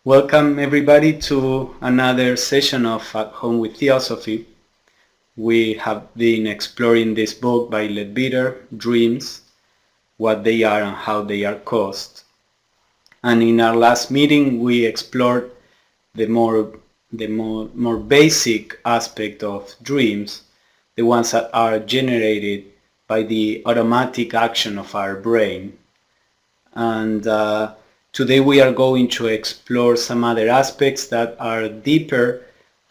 Welcome everybody to another session of At Home with Theosophy. We have been exploring this book by Leadbeater, Dreams, what they are and how they are caused. And in our last meeting we explored the more basic aspect of dreams, the ones that are generated by the automatic action of our brain. And today we are going to explore some other aspects that are deeper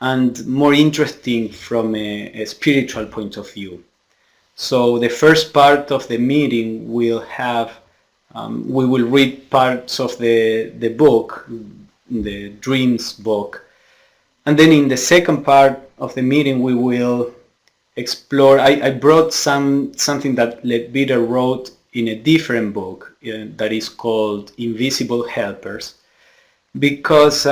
and more interesting from a spiritual point of view. So the first part of the meeting will have, we will read parts of the book, the Dreams book, and then in the second part of the meeting we will explore, I brought something that Leadbeater wrote in a different book that is called Invisible Helpers, because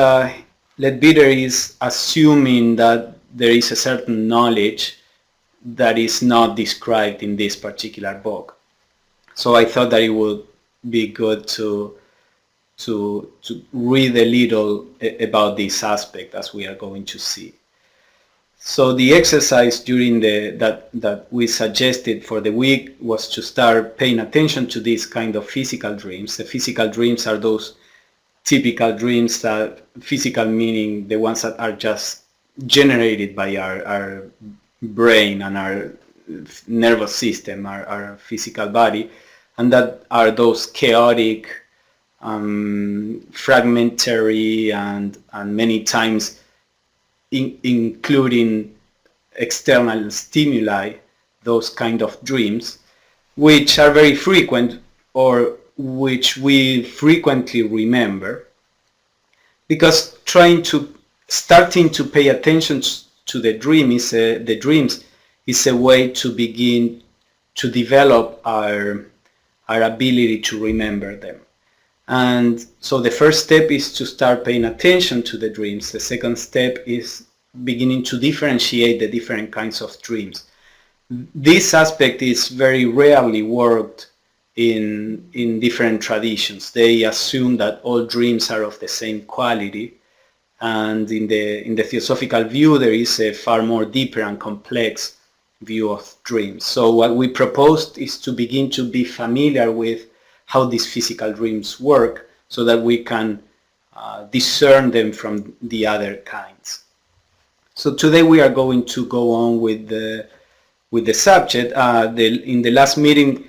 Leadbeater is assuming that there is a certain knowledge that is not described in this particular book. So I thought that it would be good to read a little about this aspect, as we are going to see. So the exercise during that we suggested for the week was to start paying attention to these kind of physical dreams. The physical dreams are those typical dreams that, physical meaning the ones that are just generated by our brain and our nervous system, our physical body, and that are those chaotic, fragmentary, and many times including external stimuli, those kind of dreams, which are very frequent or which we frequently remember, because starting to pay attention to the dreams is a way to begin to develop our ability to remember them. And so the first step is to start paying attention to the dreams. The second step is beginning to differentiate the different kinds of dreams. This aspect is very rarely worked in different traditions. They assume that all dreams are of the same quality, and in the Theosophical view there is a far more deeper and complex view of dreams. So what we proposed is to begin to be familiar with how these physical dreams work, so that we can discern them from the other kinds. So today we are going to go on with the subject. In the last meeting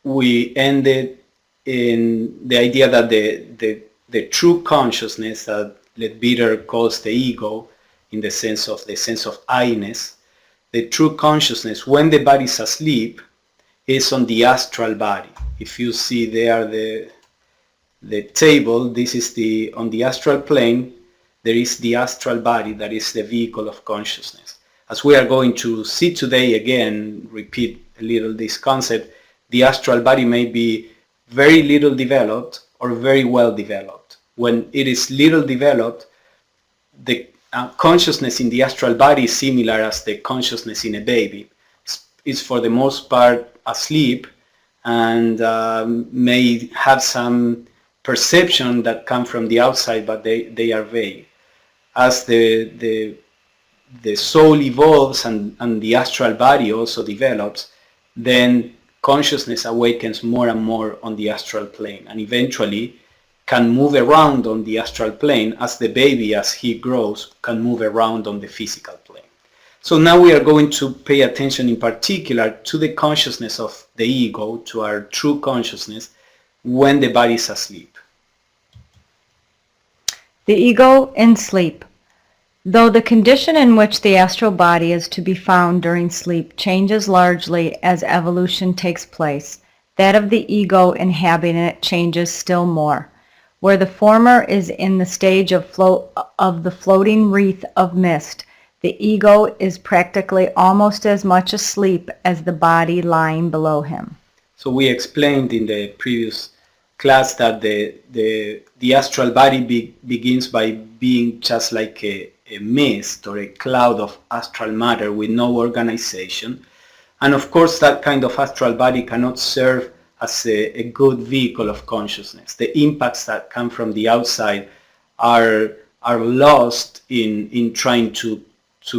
we ended in the idea that the true consciousness that Leadbeater calls the ego, in the sense of I-ness, the true consciousness when the body is asleep is on the astral body. If you see there the table, this is on the astral plane, there is the astral body that is the vehicle of consciousness. As we are going to see today, again, repeat a little this concept, the astral body may be very little developed or very well developed. When it is little developed, the consciousness in the astral body is similar as the consciousness in a baby. It's for the most part asleep, and may have some perception that come from the outside, but they are vague. As the soul evolves and the astral body also develops, then consciousness awakens more and more on the astral plane, and eventually can move around on the astral plane as the baby, as he grows, can move around on the physical plane. So now we are going to pay attention in particular to the consciousness of the ego, to our true consciousness, when the body is asleep. The ego in sleep. Though the condition in which the astral body is to be found during sleep changes largely as evolution takes place, that of the ego inhabiting it changes still more. Where the former is in the stage of the floating wreath of mist, the ego is practically almost as much asleep as the body lying below him. So we explained in the previous class that the astral body begins by being just like a mist or a cloud of astral matter with no organization. And of course that kind of astral body cannot serve as a good vehicle of consciousness. The impacts that come from the outside are lost in trying to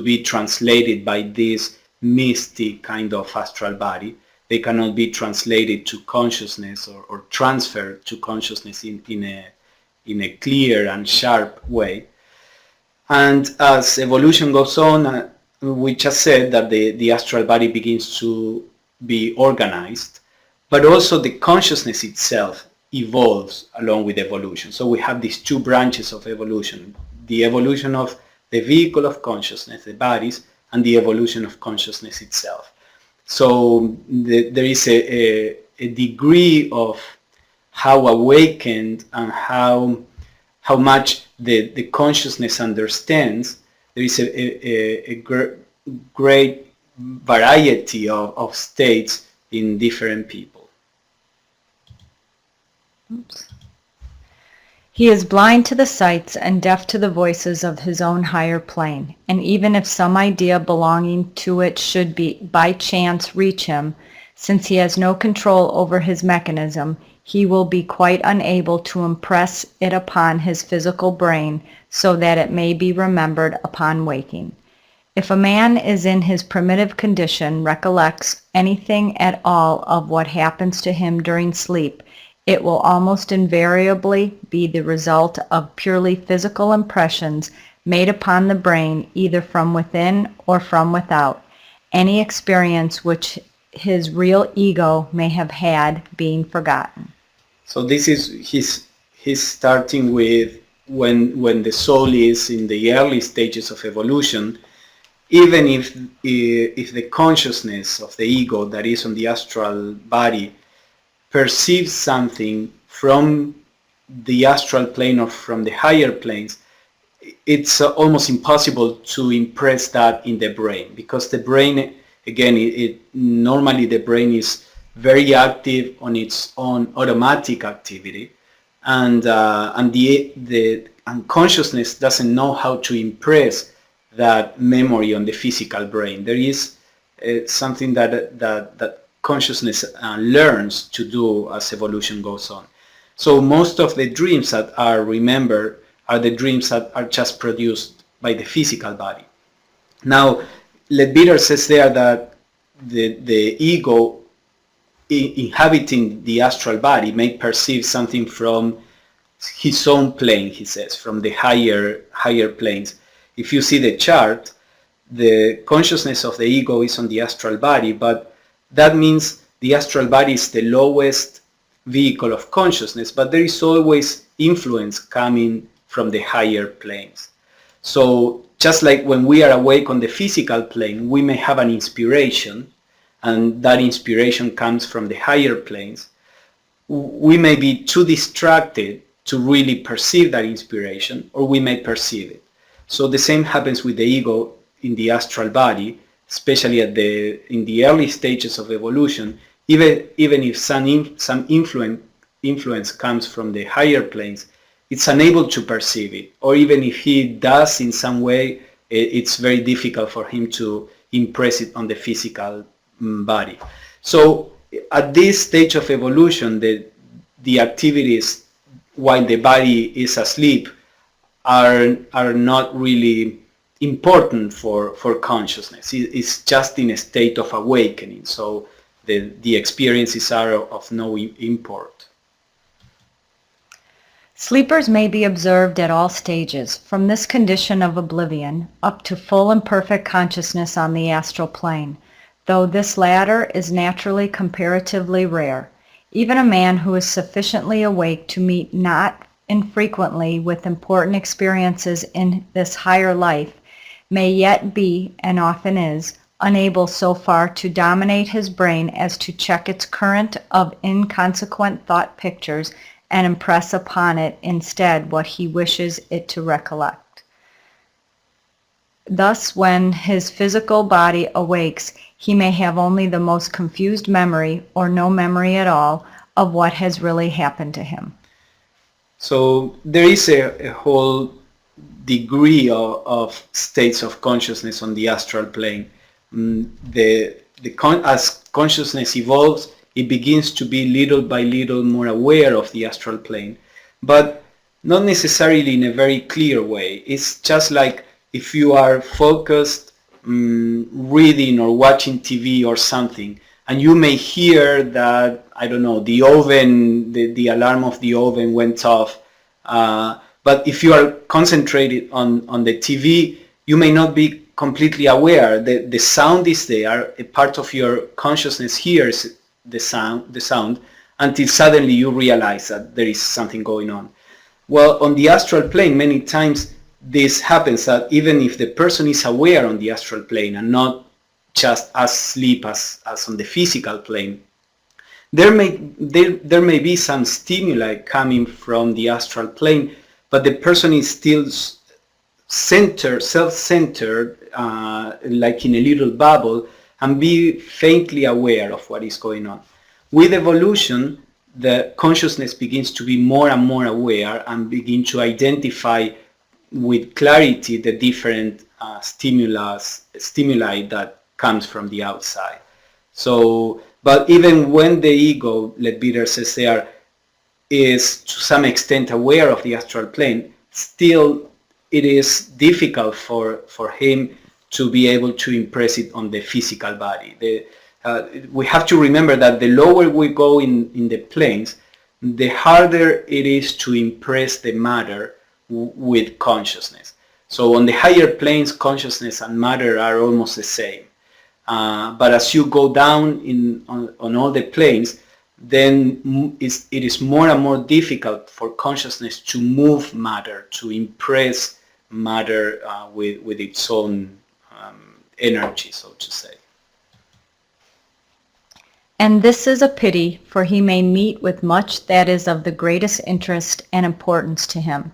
be translated by this mystic kind of astral body. They cannot be translated to consciousness or transferred to consciousness in a clear and sharp way. And as evolution goes on, we just said that the astral body begins to be organized, but also the consciousness itself evolves along with evolution. So we have these two branches of evolution: the evolution of the vehicle of consciousness, the bodies, and the evolution of consciousness itself. So there is a degree of how awakened and how much the consciousness understands. There is a great variety of states in different people. Oops. He is blind to the sights and deaf to the voices of his own higher plane, and even if some idea belonging to it should be by chance reach him, since he has no control over his mechanism, he will be quite unable to impress it upon his physical brain so that it may be remembered upon waking. If a man is in his primitive condition recollects anything at all of what happens to him during sleep, it will almost invariably be the result of purely physical impressions made upon the brain either from within or from without, any experience which his real ego may have had being forgotten. So this is he's starting with when the soul is in the early stages of evolution. Even if the consciousness of the ego that is on the astral body perceives something from the astral plane or from the higher planes, it's almost impossible to impress that in the brain, because the brain, again, normally the brain is very active on its own automatic activity, and the unconsciousness doesn't know how to impress that memory on the physical brain. There is something that consciousness learns to do as evolution goes on. So most of the dreams that are remembered are the dreams that are just produced by the physical body. Now, Leadbeater says there that the ego inhabiting the astral body may perceive something from his own plane, he says, from the higher planes. If you see the chart, the consciousness of the ego is on the astral body, but that means the astral body is the lowest vehicle of consciousness, but there is always influence coming from the higher planes. So just like when we are awake on the physical plane, we may have an inspiration, and that inspiration comes from the higher planes. We may be too distracted to really perceive that inspiration, or we may perceive it. So the same happens with the ego in the astral body, especially in the early stages of evolution. Even if some influence comes from the higher planes, it's unable to perceive it. Or even if he does in some way, it's very difficult for him to impress it on the physical body. So at this stage of evolution, the activities while the body is asleep are not really important for consciousness. It's just in a state of awakening. So the experiences are of no import. Sleepers may be observed at all stages, from this condition of oblivion up to full and perfect consciousness on the astral plane, though this latter is naturally comparatively rare. Even a man who is sufficiently awake to meet not infrequently with important experiences in this higher life may yet be, and often is, unable so far to dominate his brain as to check its current of inconsequent thought pictures and impress upon it instead what he wishes it to recollect. Thus, when his physical body awakes, he may have only the most confused memory, or no memory at all, of what has really happened to him. So there is a whole degree of states of consciousness on the astral plane. As consciousness evolves, it begins to be little by little more aware of the astral plane. But not necessarily in a very clear way. It's just like if you are focused reading or watching TV or something, and you may hear that, I don't know, the oven, the alarm of the oven went off. But if you are concentrated on the TV, you may not be completely aware. The sound is there, a part of your consciousness hears the sound until suddenly you realize that there is something going on. Well, on the astral plane, many times this happens, that even if the person is aware on the astral plane and not just asleep as on the physical plane, there may be some stimuli coming from the astral plane, but the person is still self-centered, like in a little bubble, and be faintly aware of what is going on. With evolution, the consciousness begins to be more and more aware and begin to identify with clarity the different stimuli that comes from the outside. So, but even when the ego, Leadbeater says there, is to some extent aware of the astral plane, still it is difficult for him to be able to impress it on the physical body. We have to remember that the lower we go in the planes, the harder it is to impress the matter with consciousness. So on the higher planes, consciousness and matter are almost the same. But as you go down on all the planes, then it is more and more difficult for consciousness to move matter, to impress matter with its own energy, so to say. And this is a pity, for he may meet with much that is of the greatest interest and importance to him.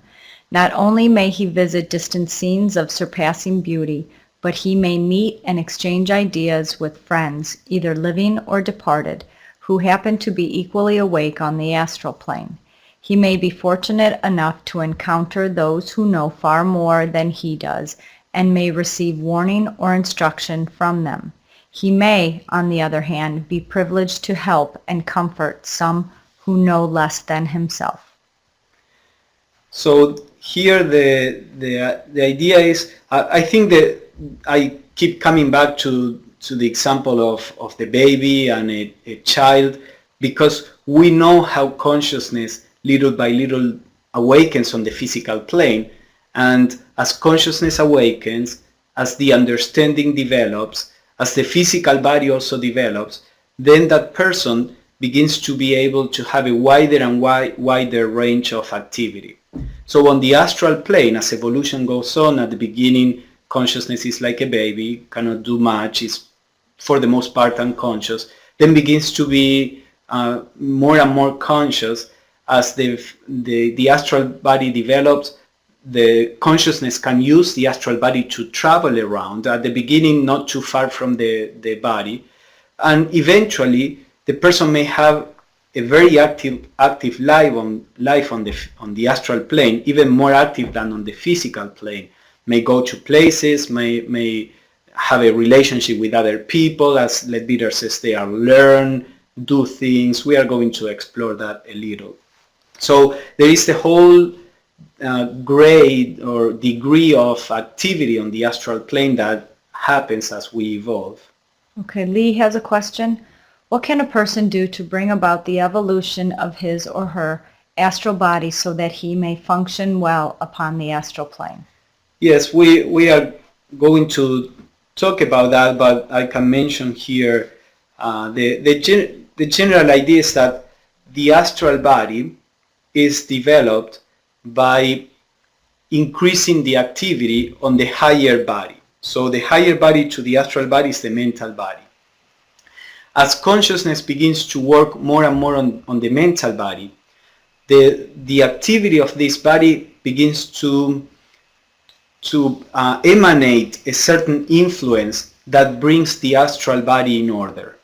Not only may he visit distant scenes of surpassing beauty, but he may meet and exchange ideas with friends, either living or departed, who happen to be equally awake on the astral plane. He may be fortunate enough to encounter those who know far more than he does, and may receive warning or instruction from them. He may, on the other hand, be privileged to help and comfort some who know less than himself. So here the idea is, I think that I keep coming back to the example of the baby and a child, because we know how consciousness little by little awakens on the physical plane, and as consciousness awakens, as the understanding develops, as the physical body also develops, then that person begins to be able to have a wider and wider range of activity. So on the astral plane, as evolution goes on, at the beginning, consciousness is like a baby, cannot do much, is for the most part unconscious, then begins to be more and more conscious. As the astral body develops, the consciousness can use the astral body to travel around, at the beginning not too far from the body, and eventually the person may have a very active life on the astral plane, even more active than on the physical plane. May go to places, may have a relationship with other people, as Leadbeater says, they are learn, do things. We are going to explore that a little. So there is the whole grade or degree of activity on the astral plane that happens as we evolve. Okay, Lee has a question. What can a person do to bring about the evolution of his or her astral body so that he may function well upon the astral plane? Yes, we are going to talk about that, but I can mention here the general idea is that the astral body is developed by increasing the activity on the higher body. So the higher body to the astral body is the mental body. As consciousness begins to work more and more on the mental body, the activity of this body begins to emanate a certain influence that brings the astral body in order.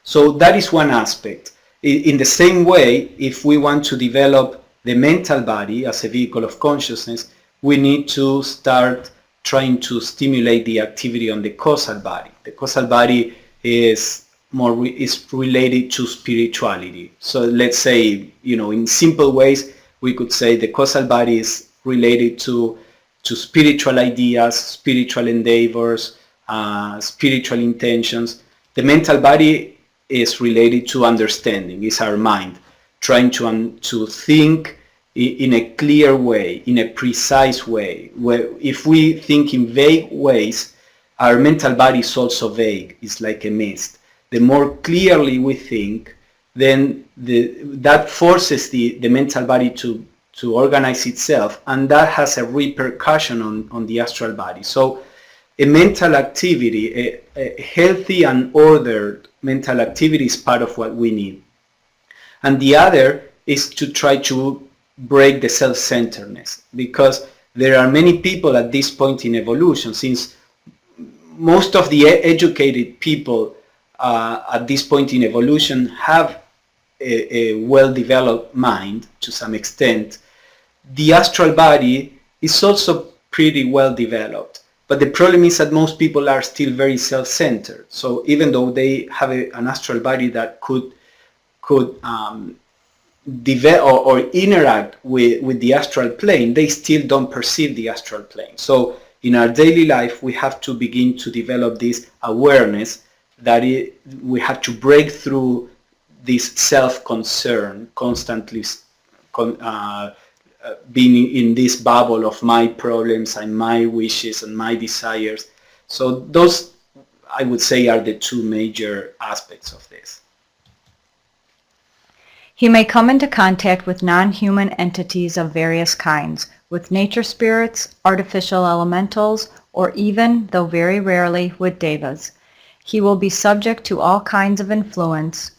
So that is one aspect. In the same way, if we want to develop the mental body as a vehicle of consciousness, we need to start trying to stimulate the activity on the causal body. The causal body is related to spirituality. So let's say, in simple ways, we could say the causal body is related to spiritual ideas, spiritual endeavors, spiritual intentions. The mental body is related to understanding, is our mind, trying to think in a clear way, in a precise way. Where if we think in vague ways, our mental body is also vague, it's like a mist. The more clearly we think, then that forces the mental body to organize itself, and that has a repercussion on the astral body. So a mental activity, a healthy and ordered mental activity is part of what we need. And the other is to try to break the self-centeredness, because there are many people at this point in evolution, since most of the educated people at this point in evolution have a well-developed mind to some extent. The astral body is also pretty well developed, but the problem is that most people are still very self-centered. So even though they have an astral body that could develop or interact with the astral plane, they still don't perceive the astral plane. So in our daily life, we have to begin to develop this awareness that we have to break through this self-concern, constantly being in this bubble of my problems and my wishes and my desires. So those, I would say, are the two major aspects of this. He may come into contact with non-human entities of various kinds, with nature spirits, artificial elementals, or even, though very rarely, with devas. He will be subject to all kinds of influences,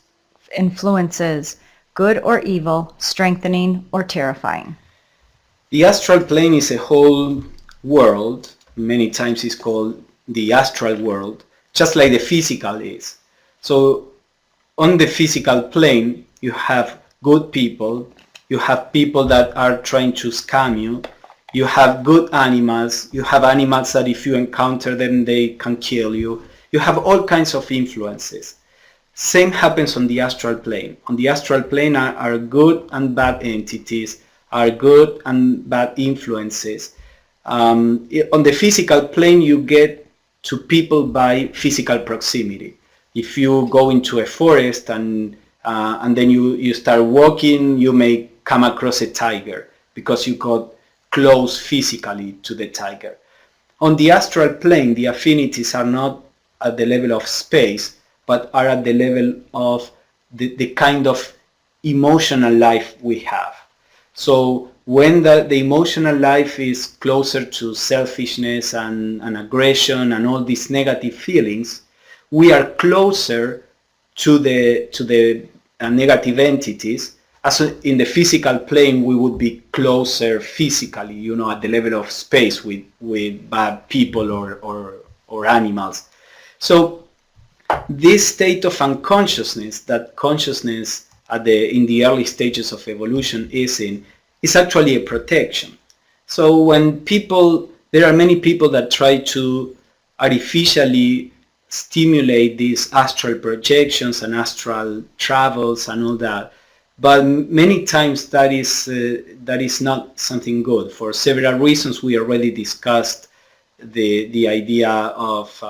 good or evil, strengthening or terrifying. The astral plane is a whole world. Many times it's called the astral world, just like the physical is. So on the physical plane, you have good people, you have people that are trying to scam you, you have good animals, you have animals that if you encounter them, they can kill you. You have all kinds of influences. Same happens on the astral plane. On the astral plane are good and bad entities, are good and bad influences. On the physical plane, you get to people by physical proximity. If you go into a forest and then you start walking, you may come across a tiger because you got close physically to the tiger. On the astral plane, the affinities are not at the level of space, but are at the level of the kind of emotional life we have. So when the emotional life is closer to selfishness and aggression and all these negative feelings, we are closer to the negative entities. As in the physical plane, we would be closer physically, at the level of space with bad people or animals. So this state of unconsciousness that consciousness in the early stages of evolution is actually a protection. So when there are many people that try to artificially stimulate these astral projections and astral travels and all that, but many times that is not something good. For several reasons, we already discussed the idea of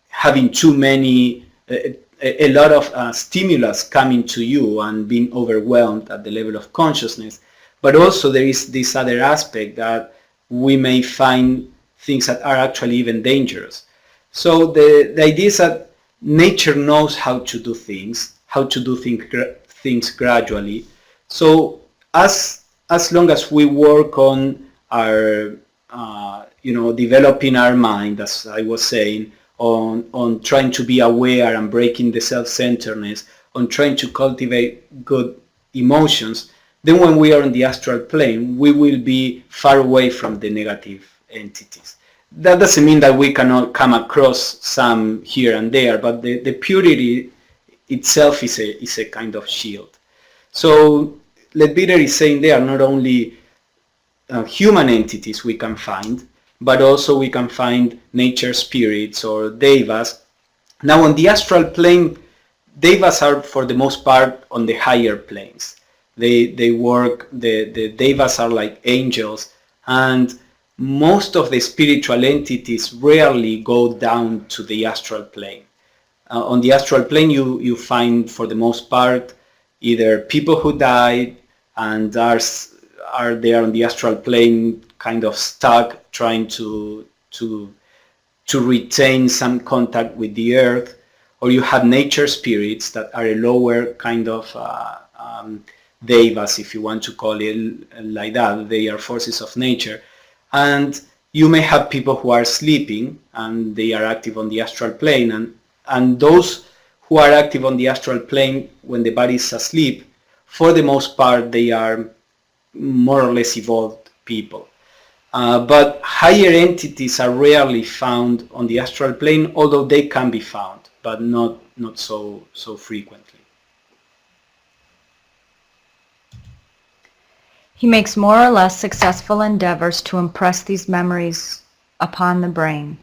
having too many, a lot of stimulus coming to you and being overwhelmed at the level of consciousness. But also there is this other aspect that we may find things that are actually even dangerous. So the idea is that nature knows how to do things, things gradually. So as long as we work on our, developing our mind, as I was saying, on trying to be aware and breaking the self-centeredness, on trying to cultivate good emotions, then when we are on the astral plane, we will be far away from the negative entities. That doesn't mean that we cannot come across some here and there, but the purity itself is a kind of shield. So Leadbeater is saying there are not only human entities we can find, but also we can find nature spirits or devas. Now on the astral plane, devas are for the most part on the higher planes. They work, the devas are like angels, and most of the spiritual entities rarely go down to the astral plane. On the astral plane, you find, for the most part, either people who died and are there on the astral plane, kind of stuck, trying to retain some contact with the earth, or you have nature spirits that are a lower kind of devas, if you want to call it like that. They are forces of nature. And you may have people who are sleeping and they are active on the astral plane, and those who are active on the astral plane when the body is asleep, for the most part, they are more or less evolved people. But higher entities are rarely found on the astral plane, although they can be found, but not so frequently. He makes more or less successful endeavors to impress these memories upon the brain.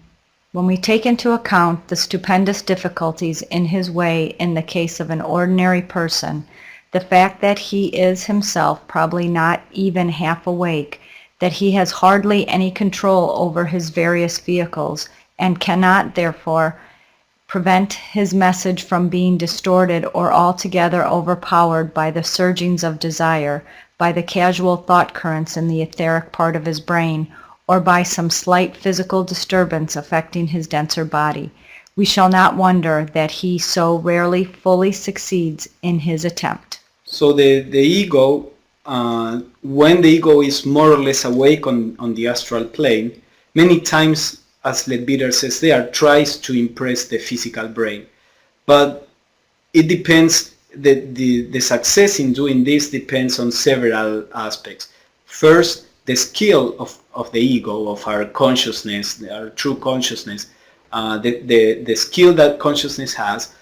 When we take into account the stupendous difficulties in his way in the case of an ordinary person, the fact that he is himself probably not even half awake, that he has hardly any control over his various vehicles, and cannot, therefore, prevent his message from being distorted or altogether overpowered by the surgings of desire, by the casual thought currents in the etheric part of his brain, or by some slight physical disturbance affecting his denser body, we shall not wonder that he so rarely fully succeeds in his attempt. So the ego, when the ego is more or less awake on the astral plane, many times, as Leadbeater says there, tries to impress the physical brain. But it depends, the success in doing this depends on several aspects. First, the skill of the ego, of our consciousness, our true consciousness, the skill that consciousness has,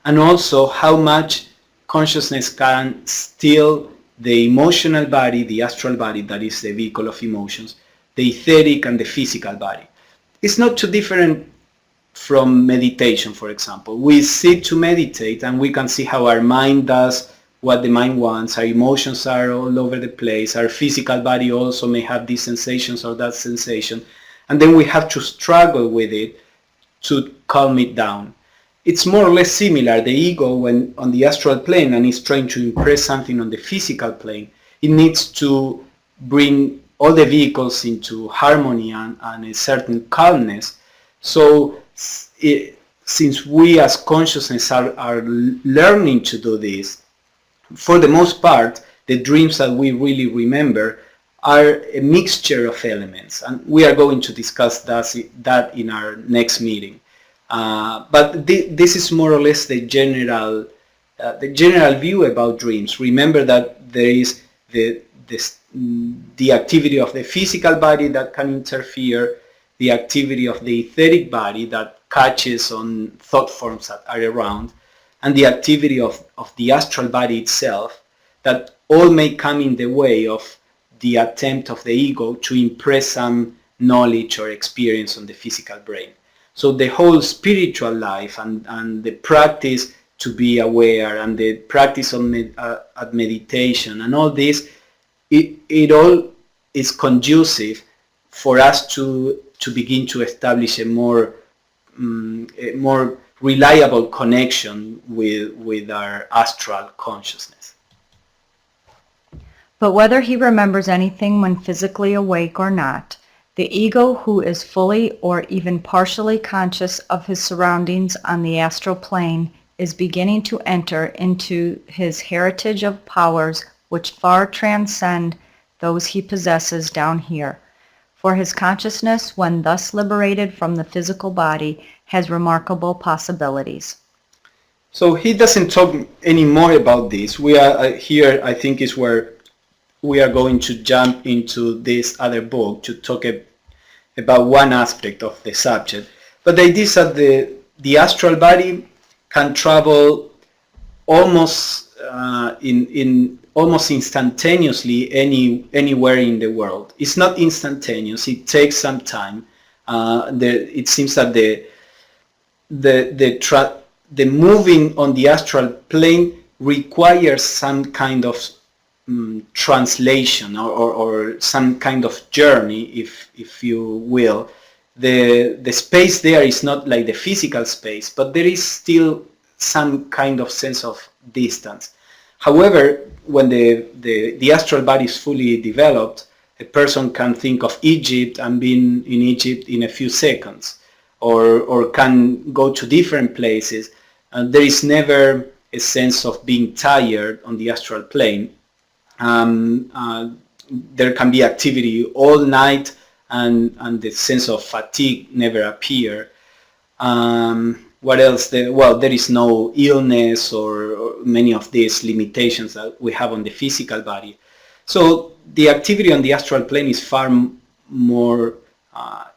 and also how much consciousness can still the emotional body, the astral body, that is the vehicle of emotions, the etheric and the physical body. It's not too different from meditation, for example. We sit to meditate and we can see how our mind does what the mind wants. Our emotions are all over the place. Our physical body also may have these sensations or that sensation. And then we have to struggle with it to calm it down. It's more or less similar. The ego, when on the astral plane and is trying to impress something on the physical plane, it needs to bring all the vehicles into harmony and a certain calmness. So since we as consciousness are learning to do this, for the most part, the dreams that we really remember are a mixture of elements, and we are going to discuss that in our next meeting. But this is more or less the general view about dreams. Remember that there is the activity of the physical body that can interfere, the activity of the etheric body that catches on thought forms that are around, and the activity of the astral body itself, that all may come in the way of the attempt of the ego to impress some knowledge or experience on the physical brain. So the whole spiritual life and the practice to be aware and the practice at meditation and all this, it all is conducive for us to begin to establish a more reliable connection with our astral consciousness. But whether he remembers anything when physically awake or not, the ego, who is fully or even partially conscious of his surroundings on the astral plane, is beginning to enter into his heritage of powers which far transcend those he possesses down here. For his consciousness, when thus liberated from the physical body, has remarkable possibilities. So he doesn't talk any more about this. We are here, I think, is where we are going to jump into this other book to talk about one aspect of the subject. But the idea is that the astral body can travel almost almost instantaneously anywhere in the world. It's not instantaneous. It takes some time. It seems that the moving on the astral plane requires some kind of translation or some kind of journey, if you will. The space there is not like the physical space, but there is still some kind of sense of distance. However, when the astral body is fully developed, a person can think of Egypt and being in Egypt in a few seconds, or can go to different places. There is never a sense of being tired on the astral plane. There can be activity all night, and the sense of fatigue never appear. What else? Well, there is no illness or many of these limitations that we have on the physical body. So the activity on the astral plane is far more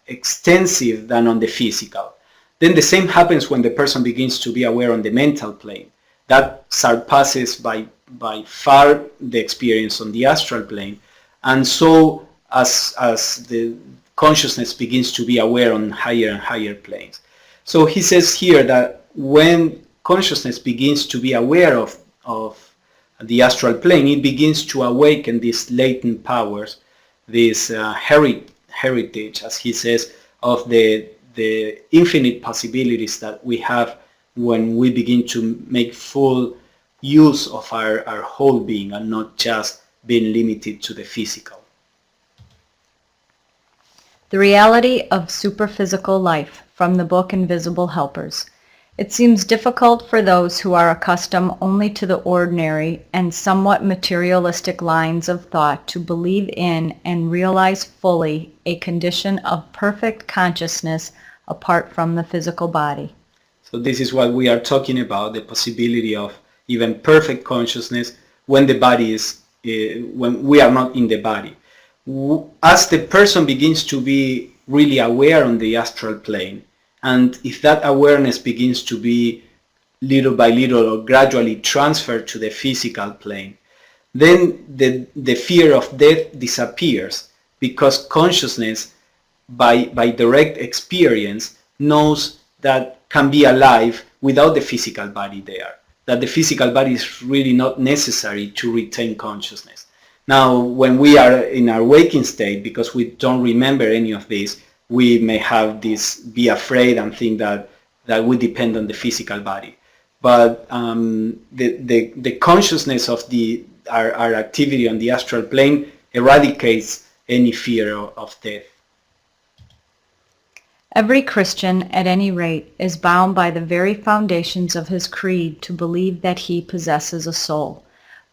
extensive than on the physical. Then the same happens when the person begins to be aware on the mental plane. That surpasses by far the experience on the astral plane. And so as the consciousness begins to be aware on higher and higher planes. So he says here that when consciousness begins to be aware of the astral plane, it begins to awaken these latent powers, this heritage, as he says, of the infinite possibilities that we have when we begin to make full use of our whole being and not just being limited to the physical. The reality of superphysical life, from the book Invisible Helpers. It seems difficult for those who are accustomed only to the ordinary and somewhat materialistic lines of thought to believe in and realize fully a condition of perfect consciousness apart from the physical body. So this is what we are talking about, the possibility of even perfect consciousness when the body is, when we are not in the body. As the person begins to be really aware on the astral plane, and if that awareness begins to be little by little or gradually transferred to the physical plane, then the fear of death disappears, because consciousness, by direct experience, knows that can be alive without the physical body there, that the physical body is really not necessary to retain consciousness. Now, when we are in our waking state, because we don't remember any of this, we may have this, be afraid and think that we depend on the physical body. But the consciousness of our activity on the astral plane eradicates any fear of death. Every Christian, at any rate, is bound by the very foundations of his creed to believe that he possesses a soul.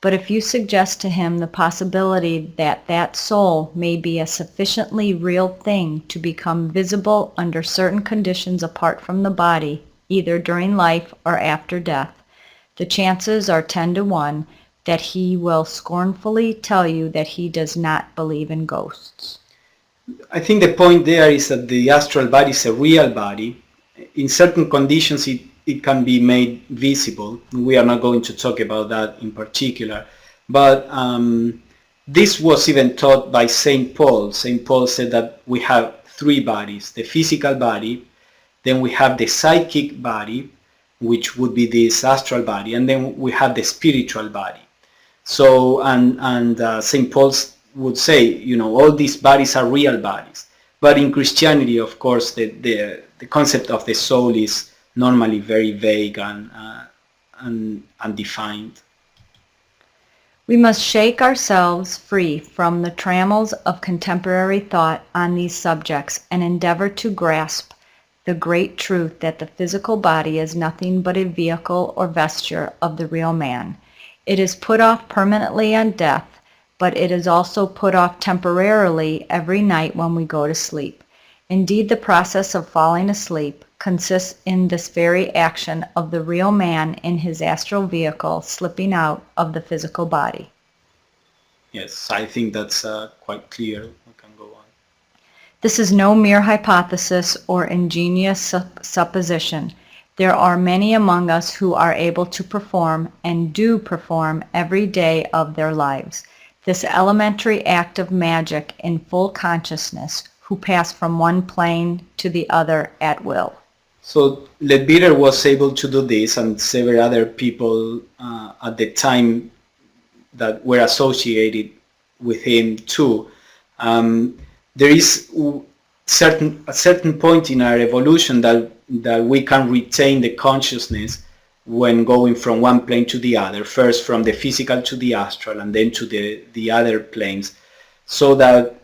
But if you suggest to him the possibility that that soul may be a sufficiently real thing to become visible under certain conditions apart from the body, either during life or after death, the chances are 10 to 1 that he will scornfully tell you that he does not believe in ghosts. I think the point there is that the astral body is a real body. In certain conditions it can be made visible. We are not going to talk about that in particular, but this was even taught by St. Paul. St. Paul said that we have three bodies: the physical body, then we have the psychic body, which would be this astral body, and then we have the spiritual body. So, and St. Paul would say, you know, all these bodies are real bodies. But in Christianity, of course, the concept of the soul is normally very vague and undefined. We must shake ourselves free from the trammels of contemporary thought on these subjects and endeavor to grasp the great truth that the physical body is nothing but a vehicle or vesture of the real man. It is put off permanently on death, but it is also put off temporarily every night when we go to sleep. Indeed, the process of falling asleep consists in this very action of the real man in his astral vehicle slipping out of the physical body. Yes, I think that's quite clear. We can go on. This is no mere hypothesis or ingenious supposition. There are many among us who are able to perform and do perform every day of their lives this elementary act of magic in full consciousness, who pass from one plane to the other at will. So Leadbeater was able to do this, and several other people at the time that were associated with him too. There is a certain point in our evolution that we can retain the consciousness when going from one plane to the other, first from the physical to the astral and then to the other planes, so that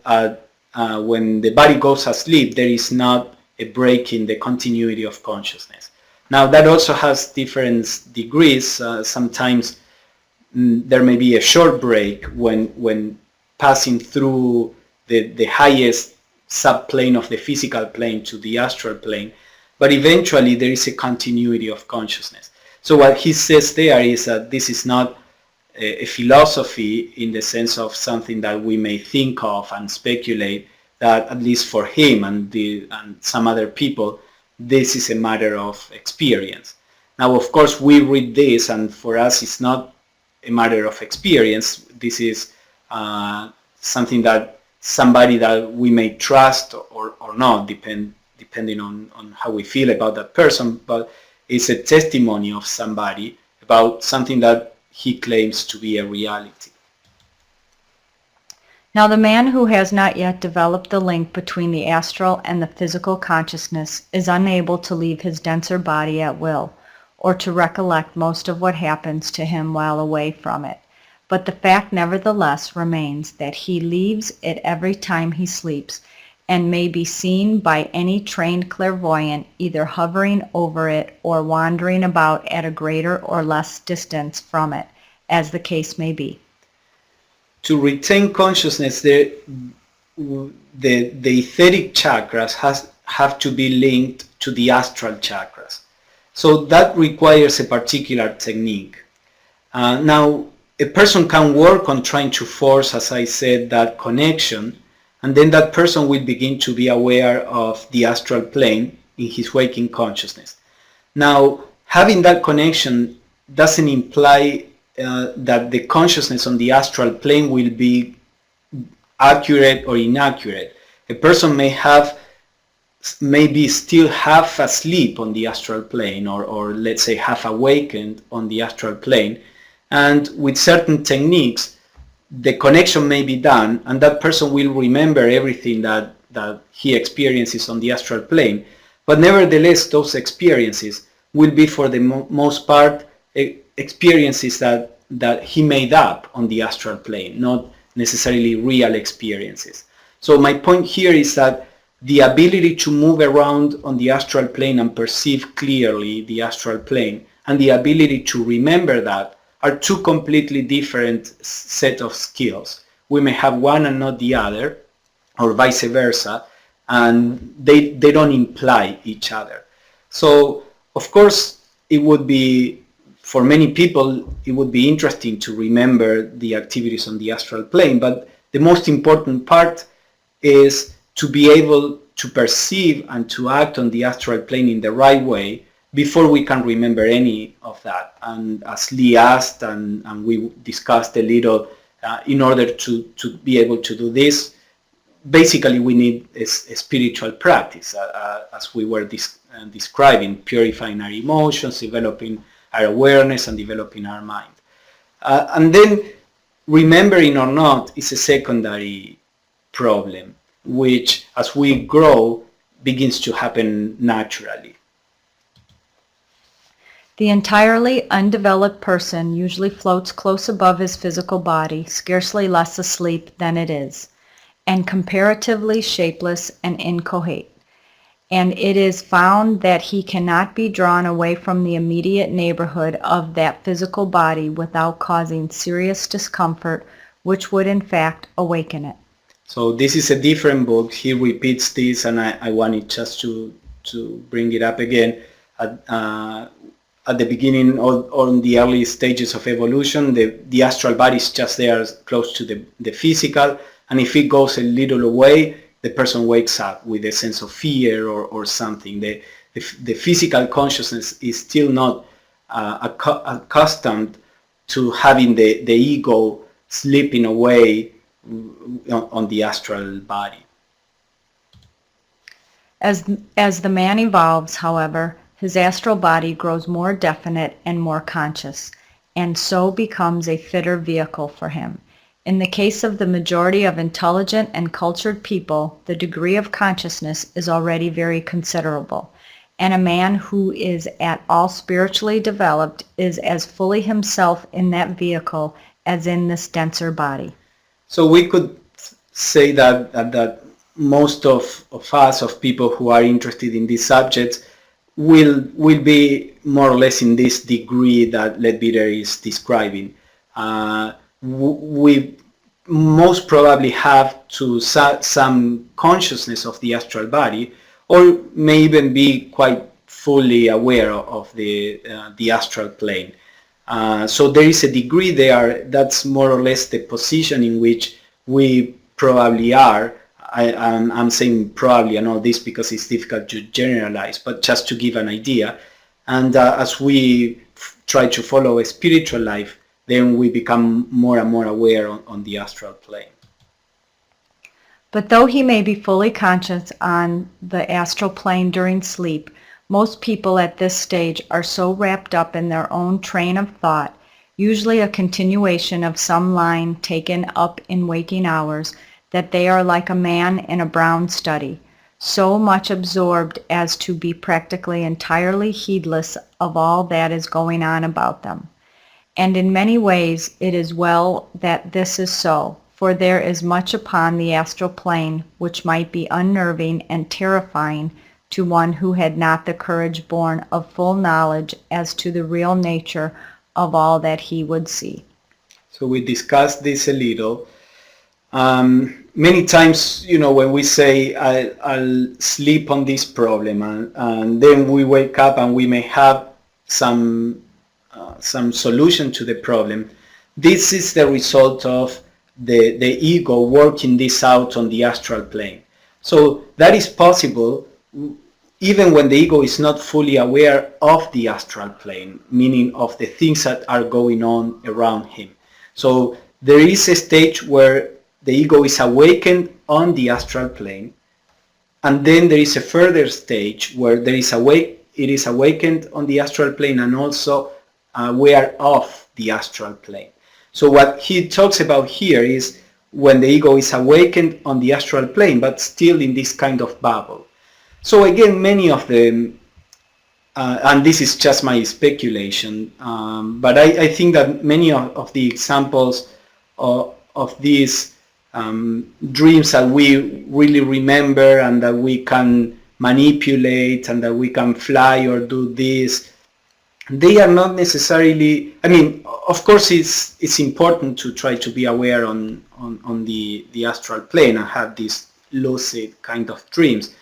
when the body goes asleep, there is not a break in the continuity of consciousness. Now that also has different degrees. Sometimes there may be a short break when passing through the highest subplane of the physical plane to the astral plane, but eventually there is a continuity of consciousness. So what he says there is that this is not a philosophy in the sense of something that we may think of and speculate, that at least for him and some other people, this is a matter of experience. Now, of course, we read this, and for us it's not a matter of experience. This is something that somebody that we may trust or not, depending on how we feel about that person, but it's a testimony of somebody about something that he claims to be a reality. Now, the man who has not yet developed the link between the astral and the physical consciousness is unable to leave his denser body at will, or to recollect most of what happens to him while away from it. But the fact nevertheless remains that he leaves it every time he sleeps, and may be seen by any trained clairvoyant either hovering over it or wandering about at a greater or less distance from it, as the case may be. To retain consciousness, the etheric chakras have to be linked to the astral chakras. So that requires a particular technique. Now, a person can work on trying to force, as I said, that connection, and then that person will begin to be aware of the astral plane in his waking consciousness. Now, having that connection doesn't imply that the consciousness on the astral plane will be accurate or inaccurate. A person may be still half asleep on the astral plane, or let's say half awakened on the astral plane, and with certain techniques the connection may be done, and that person will remember everything that he experiences on the astral plane, but nevertheless those experiences will be for the most part experiences that he made up on the astral plane, not necessarily real experiences. So my point here is that the ability to move around on the astral plane and perceive clearly the astral plane, and the ability to remember that, are two completely different set of skills. We may have one and not the other, or vice versa, and they don't imply each other. So of course it would be, for many people, it would be interesting to remember the activities on the astral plane, but the most important part is to be able to perceive and to act on the astral plane in the right way before we can remember any of that. And as Lee asked, and we discussed a little, in order to be able to do this, basically we need a spiritual practice, as we were describing, purifying our emotions, developing our awareness, and developing our mind. And then remembering or not is a secondary problem, which as we grow begins to happen naturally. The entirely undeveloped person usually floats close above his physical body, scarcely less asleep than it is, and comparatively shapeless and inchoate. And it is found that he cannot be drawn away from the immediate neighborhood of that physical body without causing serious discomfort, which would in fact awaken it. So this is a different book. He repeats this, and I wanted just to bring it up again. At the beginning, on the early stages of evolution, the astral body is just there, close to the physical, and if it goes a little away, the person wakes up with a sense of fear or something. The physical consciousness is still not accustomed to having the ego slipping away on the astral body. As the man evolves, however, his astral body grows more definite and more conscious, and so becomes a fitter vehicle for him. In the case of the majority of intelligent and cultured people, the degree of consciousness is already very considerable, and a man who is at all spiritually developed is as fully himself in that vehicle as in this denser body. So we could say that most of us, of people who are interested in these subjects, will be more or less in this degree that Leadbeater is describing. We most probably have to some consciousness of the astral body, or may even be quite fully aware of the astral plane. So there is a degree there. That's more or less the position in which we probably are. I'm saying probably and all this because it's difficult to generalize, but just to give an idea. And as we try to follow a spiritual life, then we become more and more aware on the astral plane. But though he may be fully conscious on the astral plane during sleep, most people at this stage are so wrapped up in their own train of thought, usually a continuation of some line taken up in waking hours, that they are like a man in a brown study, so much absorbed as to be practically entirely heedless of all that is going on about them. And in many ways it is well that this is so, for there is much upon the astral plane which might be unnerving and terrifying to one who had not the courage born of full knowledge as to the real nature of all that he would see. So we discussed this a little. Many times, when we say I'll sleep on this problem, and then we wake up and we may have some solution to the problem, this is the result of the ego working this out on the astral plane. So that is possible even when the ego is not fully aware of the astral plane, meaning of the things that are going on around him. So there is a stage where the ego is awakened on the astral plane, and then there is a further stage where it is awakened on the astral plane and also aware of the astral plane. So what he talks about here is when the ego is awakened on the astral plane, but still in this kind of bubble. So again, many of them, and this is just my speculation, but I think that many of the examples of these dreams that we really remember and that we can manipulate and that we can fly or do this, they are not necessarily, of course it's important to try to be aware on the astral plane and have these lucid kind of dreams.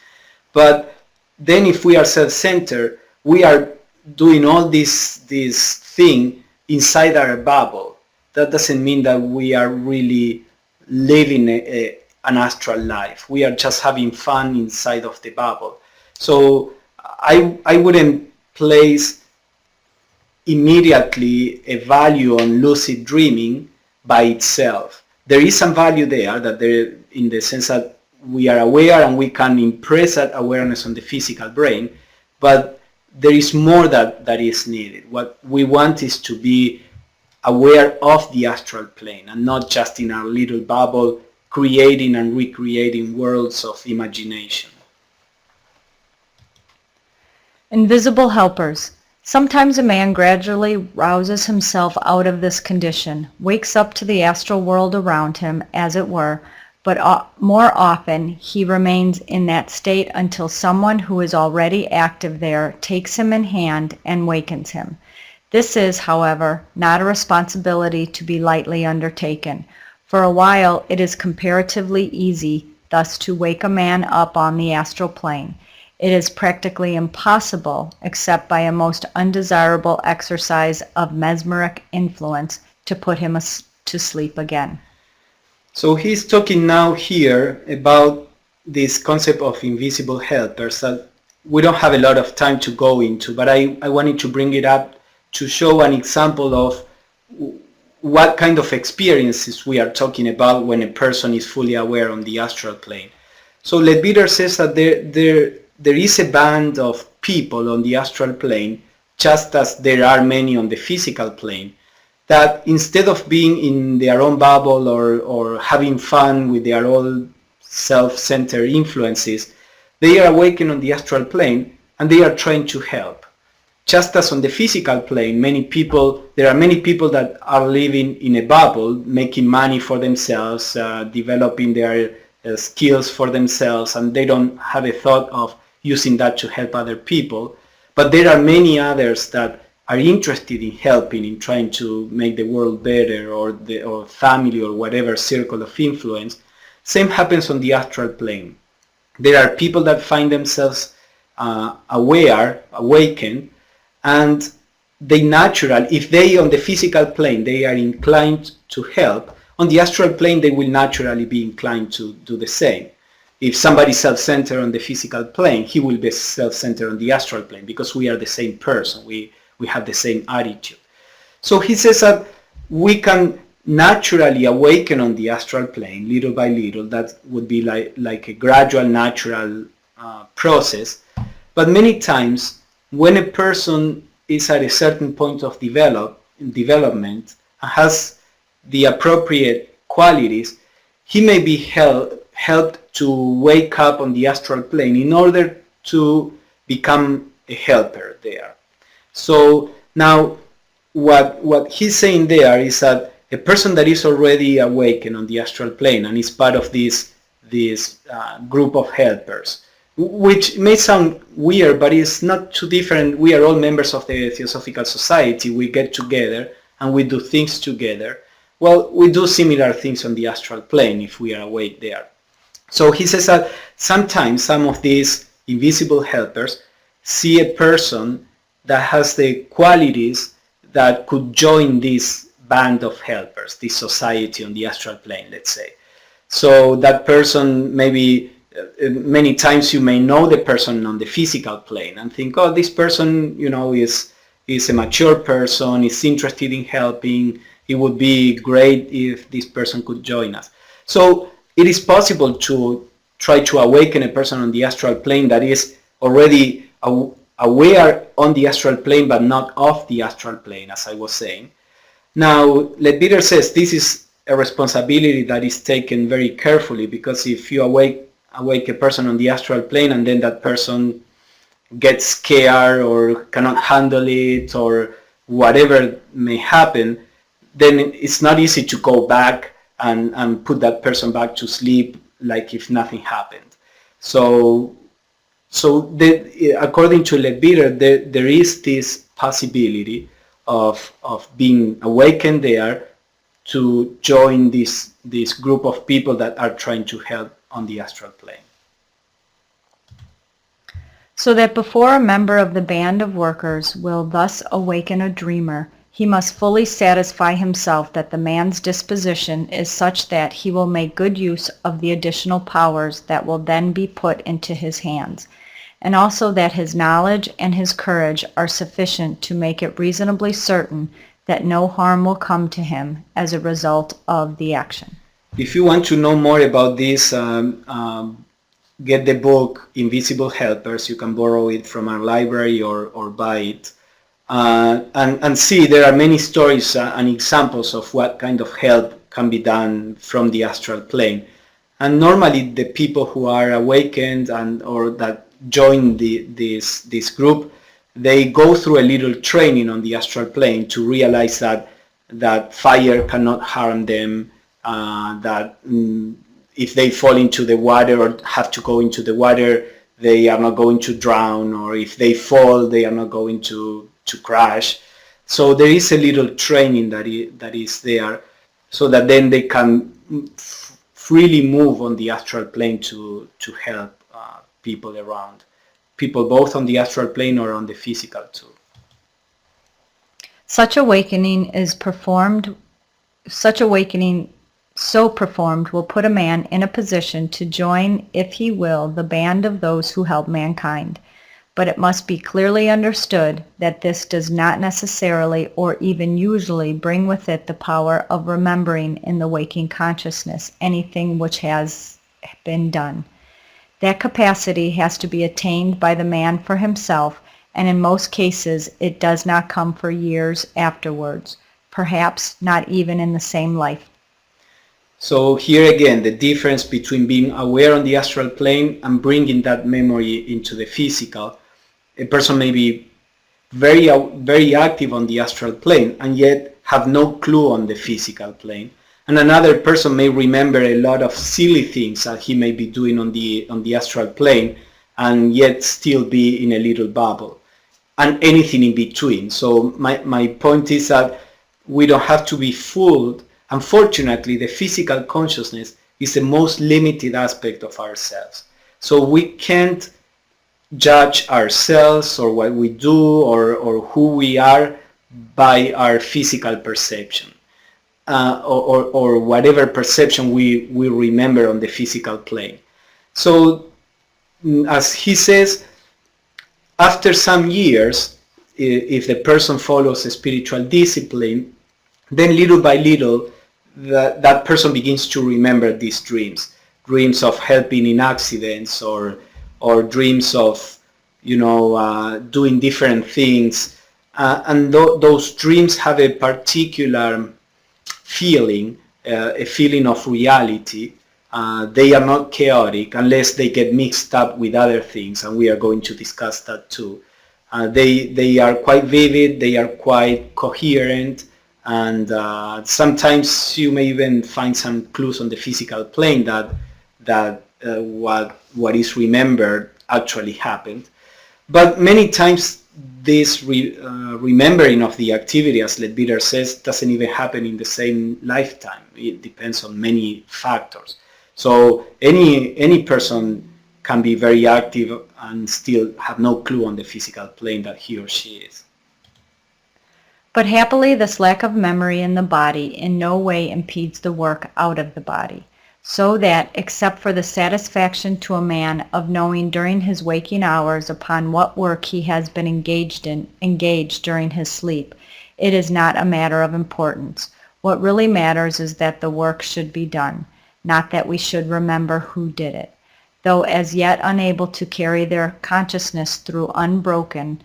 But then if we are self-centered, we are doing all this thing inside our bubble. That doesn't mean that we are really living an astral life. We are just having fun inside of the bubble. So I wouldn't place immediately a value on lucid dreaming by itself. There is some value there, that there, in the sense that we are aware and we can impress that awareness on the physical brain, but there is more that is needed. What we want is to be aware of the astral plane and not just in our little bubble creating and recreating worlds of imagination. Invisible helpers. Sometimes a man gradually rouses himself out of this condition, wakes up to the astral world around him, as it were, but more often he remains in that state until someone who is already active there takes him in hand and wakens him. This is, however, not a responsibility to be lightly undertaken. For a while it is comparatively easy thus to wake a man up on the astral plane. It is practically impossible, except by a most undesirable exercise of mesmeric influence, to put him to sleep again. So he's talking now here about this concept of invisible helpers that we don't have a lot of time to go into, but I wanted to bring it up to show an example of what kind of experiences we are talking about when a person is fully aware on the astral plane. So Leadbeater says that there is a band of people on the astral plane, just as there are many on the physical plane, that instead of being in their own bubble or having fun with their own self-centered influences, they are awakened on the astral plane and they are trying to help. Just as on the physical plane, there are many people that are living in a bubble, making money for themselves, developing their skills for themselves, and they don't have a thought of using that to help other people. But there are many others that are interested in helping, in trying to make the world better, or family, or whatever circle of influence. Same happens on the astral plane. There are people that find themselves awakened, and they if they on the physical plane they are inclined to help, on the astral plane they will naturally be inclined to do the same. If somebody is self-centered on the physical plane, he will be self-centered on the astral plane, because we are the same person, we have the same attitude. So he says that we can naturally awaken on the astral plane little by little. That would be like a gradual, natural process. But many times when a person is at a certain point of development and has the appropriate qualities, he may be helped to wake up on the astral plane in order to become a helper there. So now what he's saying there is that a person that is already awakened on the astral plane and is part of this group of helpers, which may sound weird, but it's not too different. We are all members of the Theosophical Society. We get together and we do things together. Well, we do similar things on the astral plane if we are awake there. So he says that sometimes some of these invisible helpers see a person that has the qualities that could join this band of helpers, this society on the astral plane, let's say. So that person, maybe many times you may know the person on the physical plane and think, oh, this person, is a mature person, is interested in helping. It would be great if this person could join us. So it is possible to try to awaken a person on the astral plane that is already aware on the astral plane but not off the astral plane, as I was saying. Now, Leadbeater says this is a responsibility that is taken very carefully, because if you awake a person on the astral plane and then that person gets scared or cannot handle it or whatever may happen, then it's not easy to go back and put that person back to sleep like if nothing happened. So according to Leadbeater, there is this possibility of being awakened there to join this group of people that are trying to help on the astral plane. So that before a member of the band of workers will thus awaken a dreamer, he must fully satisfy himself that the man's disposition is such that he will make good use of the additional powers that will then be put into his hands, and also that his knowledge and his courage are sufficient to make it reasonably certain that no harm will come to him as a result of the action. If you want to know more about this, get the book Invisible Helpers. You can borrow it from our library or buy it. And see, there are many stories and examples of what kind of help can be done from the astral plane. And normally the people who are awakened or that join this group, they go through a little training on the astral plane to realize that fire cannot harm them, that if they fall into the water or have to go into the water, they are not going to drown, or if they fall, they are not going to crash. So there is a little training that is there, so that then they can freely move on the astral plane to help people around, people both on the astral plane or on the physical too. Such awakening so performed will put a man in a position to join, if he will, the band of those who help mankind. But it must be clearly understood that this does not necessarily or even usually bring with it the power of remembering in the waking consciousness anything which has been done. That capacity has to be attained by the man for himself, and in most cases it does not come for years afterwards. perhaps not even in the same life. So here again, the difference between being aware on the astral plane and bringing that memory into the physical. A person may be very active on the astral plane and yet have no clue on the physical plane. And another person may remember a lot of silly things that he may be doing on the astral plane and yet still be in a little bubble, and anything in between. So my point is that we don't have to be fooled. Unfortunately, the physical consciousness is the most limited aspect of ourselves. So we can't judge ourselves or what we do or who we are by our physical perception, or whatever perception we remember on the physical plane. So as he says, after some years, if the person follows a spiritual discipline, then little by little that person begins to remember these dreams of helping in accidents, or dreams of doing different things, and those dreams have a particular feeling, a feeling of reality. They are not chaotic unless they get mixed up with other things, and we are going to discuss that too. They are quite vivid, they are quite coherent, and sometimes you may even find some clues on the physical plane that what is remembered actually happened. But many times this remembering of the activity, as Leadbeater says, doesn't even happen in the same lifetime. It depends on many factors. So any person can be very active and still have no clue on the physical plane that he or she is. But happily, this lack of memory in the body in no way impedes the work out of the body, so that, except for the satisfaction to a man of knowing during his waking hours upon what work he has been engaged during his sleep, it is not a matter of importance. What really matters is that the work should be done, not that we should remember who did it. Though as yet unable to carry their consciousness through unbroken,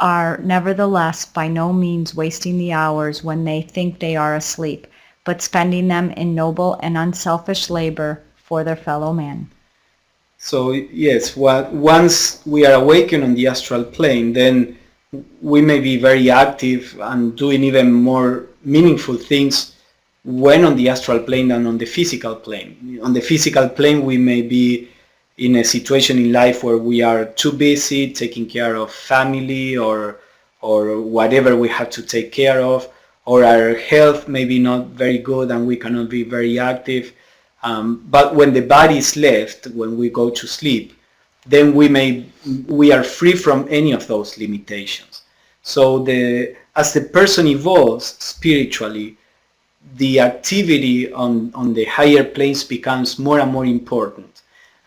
are nevertheless by no means wasting the hours when they think they are asleep, but spending them in noble and unselfish labor for their fellow man. So yes, once we are awakened on the astral plane, then we may be very active and doing even more meaningful things when on the astral plane than on the physical plane. On the physical plane, we may be in a situation in life where we are too busy taking care of family or whatever we have to take care of, or our health may be not very good and we cannot be very active. But when the body is left, when we go to sleep, then we are free from any of those limitations. So as the person evolves spiritually, the activity on the higher planes becomes more and more important.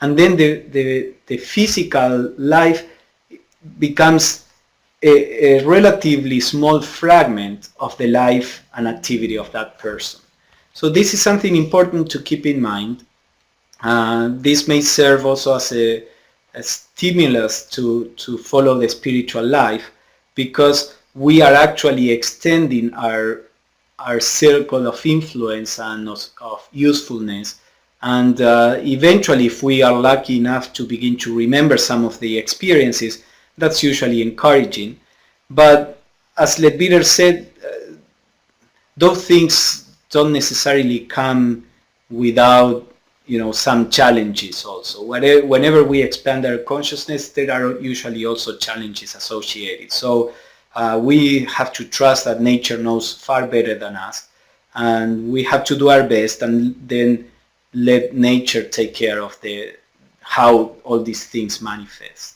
And then the physical life becomes a relatively small fragment of the life and activity of that person. So this is something important to keep in mind. This may serve also as a stimulus to follow the spiritual life, because we are actually extending our circle of influence and of usefulness. And eventually, if we are lucky enough to begin to remember some of the experiences, that's usually encouraging. But as Leadbeater said, those things don't necessarily come without some challenges also. Whenever we expand our consciousness, there are usually also challenges associated. So we have to trust that nature knows far better than us, and we have to do our best and then let nature take care of how all these things manifest.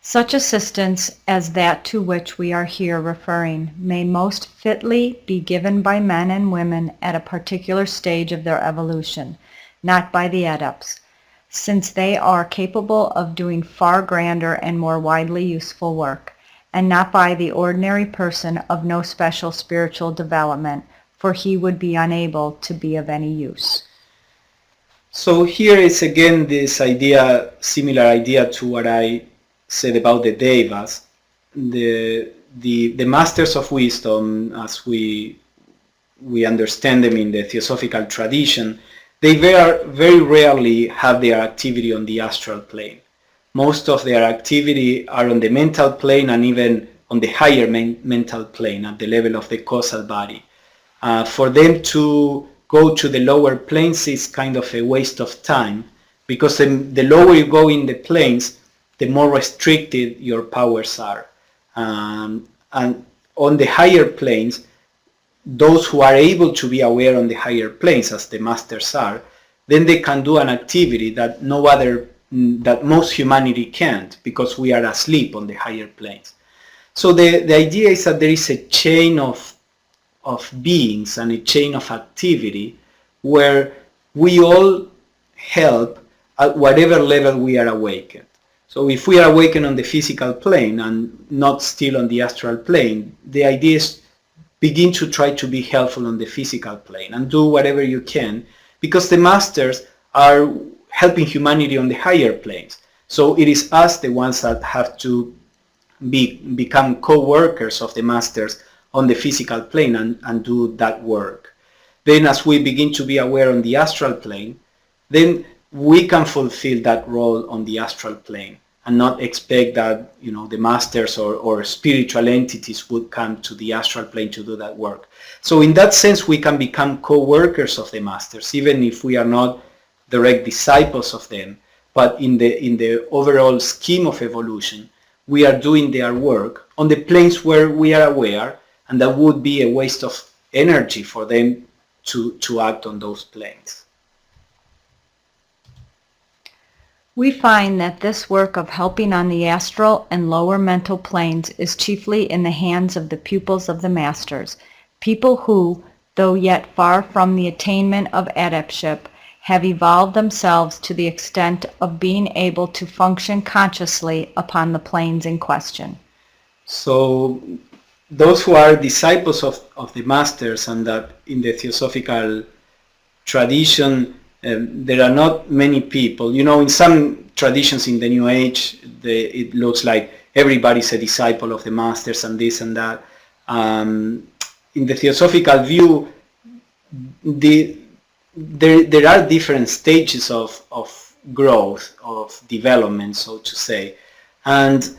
Such assistance as that to which we are here referring may most fitly be given by men and women at a particular stage of their evolution, not by the adepts, since they are capable of doing far grander and more widely useful work, and not by the ordinary person of no special spiritual development, for he would be unable to be of any use. So here is again this idea, similar idea to what I said about the devas. The the masters of wisdom, as we understand them in the Theosophical tradition, they very rarely have their activity on the astral plane. Most of their activity are on the mental plane and even on the higher mental plane at the level of the causal body. For them to go to the lower planes is kind of a waste of time, because the lower you go in the planes, the more restricted your powers are. And on the higher planes, those who are able to be aware on the higher planes, as the masters are, then they can do an activity that that most humanity can't, because we are asleep on the higher planes. So the idea is that there is a chain of beings and a chain of activity where we all help at whatever level we are awakened. So if we are awakened on the physical plane and not still on the astral plane, the idea is begin to try to be helpful on the physical plane and do whatever you can, because the masters are helping humanity on the higher planes. So it is us, the ones that have to become co-workers of the masters on the physical plane and do that work. Then as we begin to be aware on the astral plane, then we can fulfill that role on the astral plane and not expect that, you know, the masters or spiritual entities would come to the astral plane to do that work. So in that sense, we can become co-workers of the masters, even if we are not direct disciples of them. But in the overall scheme of evolution, we are doing their work on the planes where we are aware, and that would be a waste of energy for them to act on those planes. We find that this work of helping on the astral and lower mental planes is chiefly in the hands of the pupils of the masters, people who, though yet far from the attainment of adeptship, have evolved themselves to the extent of being able to function consciously upon the planes in question. So those who are disciples of the masters, and that in the Theosophical tradition there are not many people. You know, in some traditions in the New Age, it looks like everybody's a disciple of the masters and this and that. In the Theosophical view, there are different stages of growth, of development, so to say. And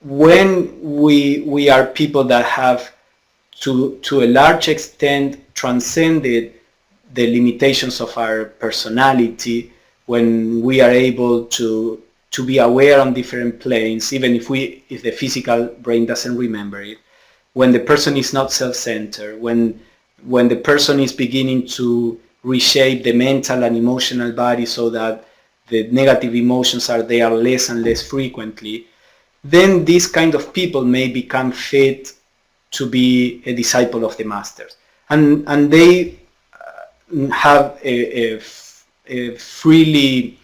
when we are people that have to a large extent transcended the limitations of our personality, when we are able to be aware on different planes, even if the physical brain doesn't remember it, when the person is not self-centered, when the person is beginning to reshape the mental and emotional body so that the negative emotions are there less and less frequently, then these kind of people may become fit to be a disciple of the masters. And they have a freely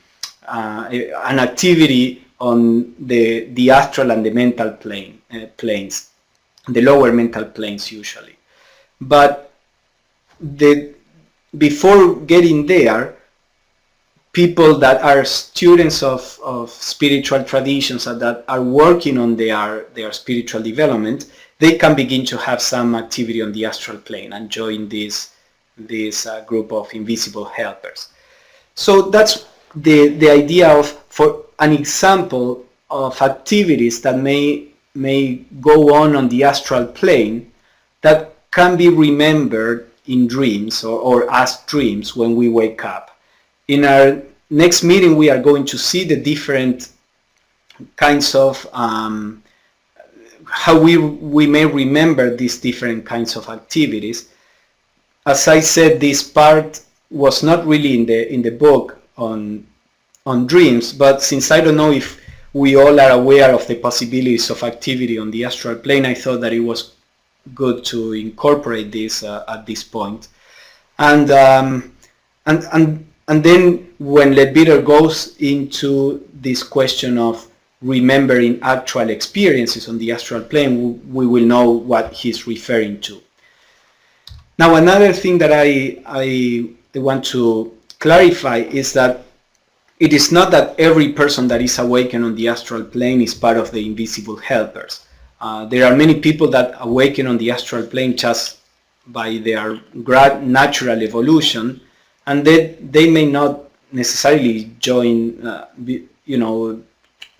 an activity on the astral and the mental planes, the lower mental planes usually. But before getting there, people that are students of spiritual traditions and that are working on their spiritual development, they can begin to have some activity on the astral plane and join this group of invisible helpers. So that's the idea of, for an example of activities that may go on the astral plane that can be remembered in dreams or as dreams when we wake up. In our next meeting, we are going to see the different kinds of how we may remember these different kinds of activities. As I said, this part was not really in the book on dreams, but since I don't know if we all are aware of the possibilities of activity on the astral plane, I thought that it was good to incorporate this at this point. And then when Leadbeater goes into this question of remembering actual experiences on the astral plane, we will know what he's referring to. Now, another thing that I want to clarify is that it is not that every person that is awakened on the astral plane is part of the invisible helpers. There are many people that awaken on the astral plane just by their natural evolution, and they may not necessarily join,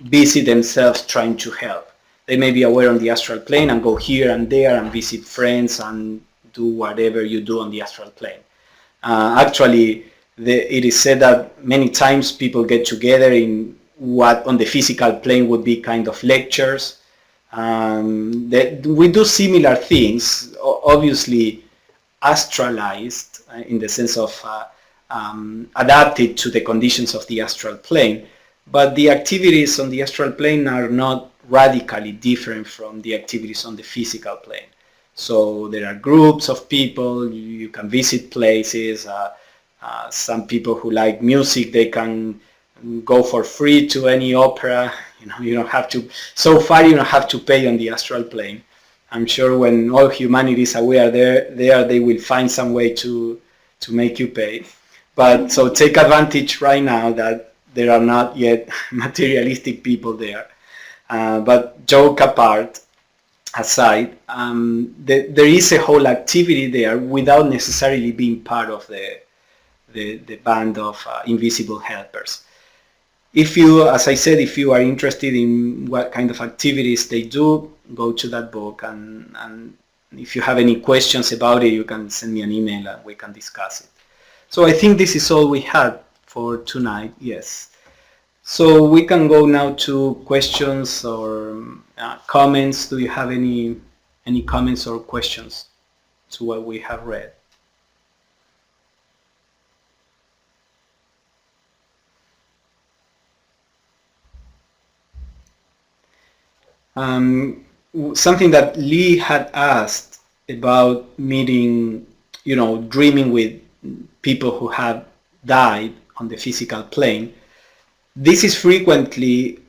busy themselves trying to help. They may be aware on the astral plane and go here and there and visit friends and do whatever you do on the astral plane. Actually, it is said that many times people get together in what on the physical plane would be kind of lectures. We do similar things, obviously astralized in the sense of adapted to the conditions of the astral plane, but the activities on the astral plane are not radically different from the activities on the physical plane. So there are groups of people, you can visit places, some people who like music, they can go for free to any opera. You don't have to, so far you don't have to pay on the astral plane. I'm sure when all humanity is aware there they will find some way to make you pay. But so take advantage right now that there are not yet materialistic people there. But joke apart, aside, there is a whole activity there without necessarily being part of the band of invisible helpers. If you, as I said, if you are interested in what kind of activities they do, go to that book, and if you have any questions about it, you can send me an email and we can discuss it. So I think this is all we had for tonight, yes. So we can go now to questions or comments. Do you have any comments or questions to what we have read? Something that Lee had asked about meeting, dreaming with people who have died on the physical plane. This is frequently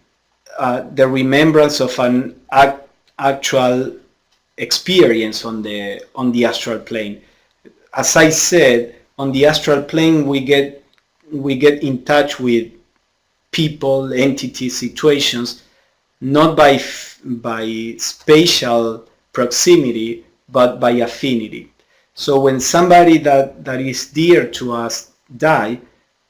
the remembrance of an actual experience on the astral plane. As I said, on the astral plane we get in touch with people, entities, situations, not by spatial proximity, but by affinity. So when somebody that is dear to us die,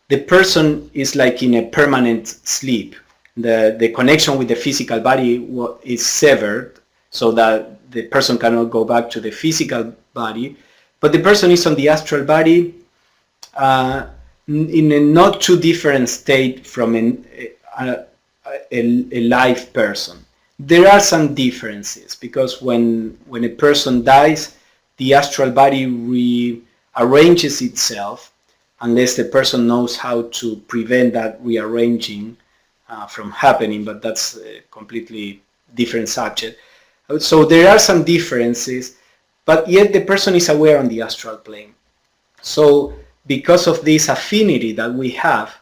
the person is like in a permanent sleep. The connection with the physical body is severed, so that the person cannot go back to the physical body, but the person is on the astral body in a not too different state from a live person. There are some differences, because when a person dies, the astral body rearranges itself, unless the person knows how to prevent that rearranging from happening, but that's a completely different subject. So there are some differences, but yet the person is aware on the astral plane. So because of this affinity that we have,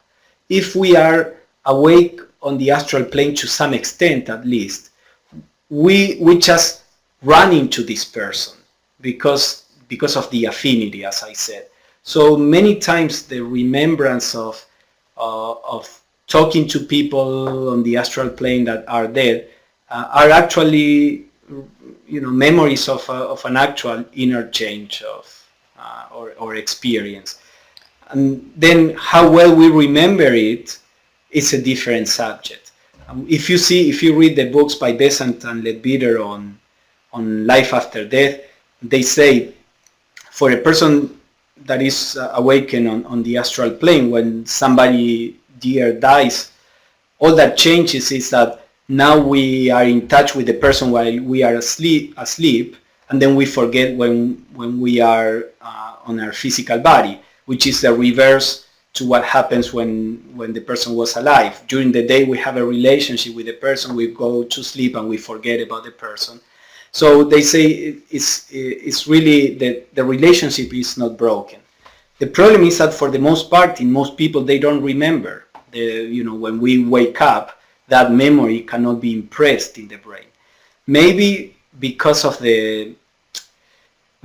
if we are awake on the astral plane to some extent at least, we just run into this person because of the affinity, as I said. So many times the remembrance of talking to people on the astral plane that are dead are actually memories of an actual interchange of or experience. And then how well we remember it is a different subject. If you read the books by Besant and Leadbeater on life after death, they say for a person that is awakened on the astral plane, when somebody dear dies, all that changes is that now we are in touch with the person while we are asleep, and then we forget when we are on our physical body, which is the reverse to what happens when the person was alive. During the day we have a relationship with the person, we go to sleep and we forget about the person. So they say it's really the relationship is not broken. The problem is that for the most part, in most people, they don't remember. When we wake up, that memory cannot be impressed in the brain. Maybe because of the